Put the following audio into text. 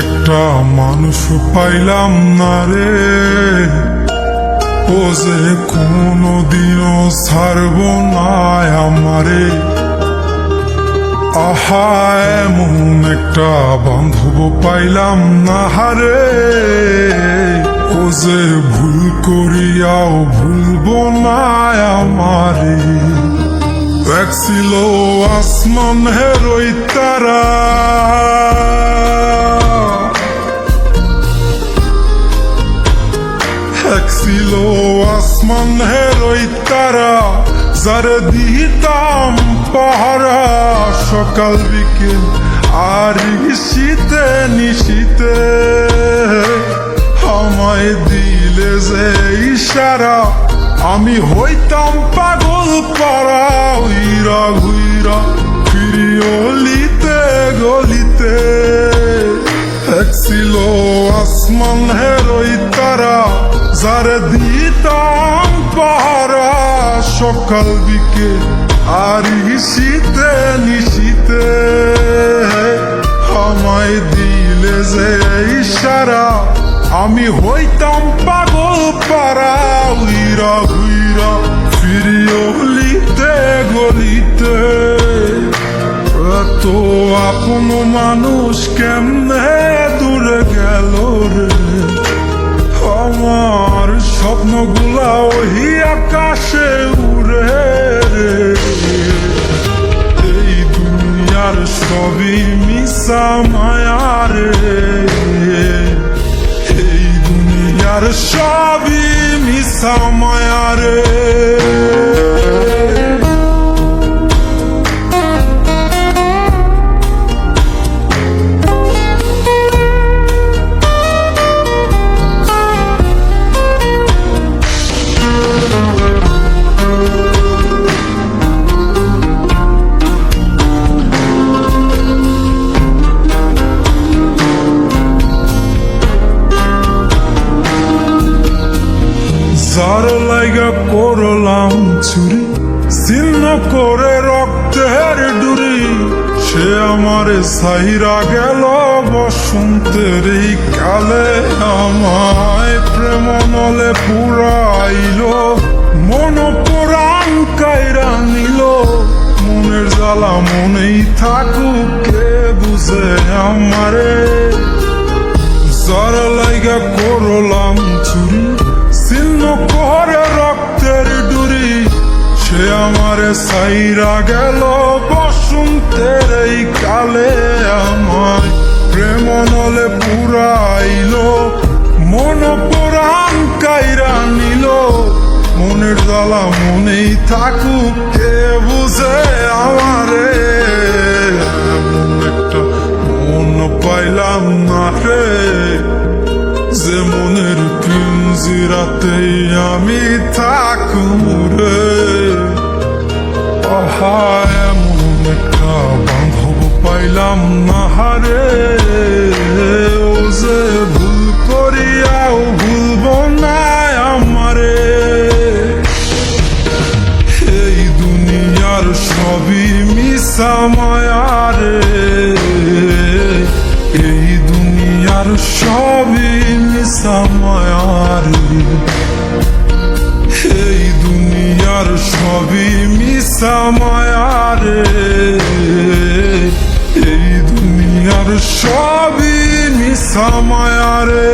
একটা মানুষ পাইলাম না রে, ও যে কোনদিনও ছাড়ব না আমারে। আহা, এমন একটা বান্ধব পাইলাম না রে, ও যে ভুল করিয়াও ভুলব না আমারে। এক ছিল আসমানের ওই তারা, এক ছিল আসমানের ওই তারা, যারে দিতাম পাহারা সকাল বিকেল আর শীতে নিশীতে। আমায় দিলে যে ইশারা, আমি হইতাম পাগল পারা, উইরা ঘুইরা ফিরি অলিতে গলিতে। এক ছিল আসমানের ওই তারা, যারে দিতাম পাহারা সকাল বিকেল আর শীতে নিশীতে। আমায় দিলে যে ইশারা, আমি হইতাম পাগল পারা, উইরা ঘুইরা ফিরি অলিতে গলিতে। এত আপন মানুষ কেমনে দূরে গেল রে, আমার স্বপ্নগুলা ওই আকাশে উড়ে রে। এই দুনিয়ার সবই মিশা মায়া রে, এই দুনিয়ার সবই মিশা মায়া রে। যার লাইগা করলাম চুরি, ছিন্ন করে রক্তের ডুরি, সে আমারে সাইরা গেল বসন্তের এই কালে। আমায় প্রেম নলে পুরাইল, মন পুরাণ কাইরা নিল। মনের জ্বালা মনেই থাকুক, কে বুঝে আমারে। যার লাইগা করলাম চুরি, ছিন্ন করে রক্তের ডুরি, সে আমারে সাইরা গেল বসন্তের এই কালে। আমায় প্রেম নলে পুরাইল, মন পুরাণ কাইরা নিল। মনের জ্বালা মনেই থাকুক, কে বুঝে আমারে। এমন একটা মন পাইলাম না রে, যে মনের পিঞ্জিরাতেই আমি থাকুম রে। আহা, এমন একটা বান্ধব পাইলাম না রে, ও যে ভুল করিয়াও ভুলব না আমারে। এই দুনিয়ার সবই মিশা মায়া রে, এই দুনিয়ার সবই মিশা মায়া রে। এই দুনিয়ার সবই মিশা মায়া রে, এই দুনিয়ার সবই মিশা মায়া রে।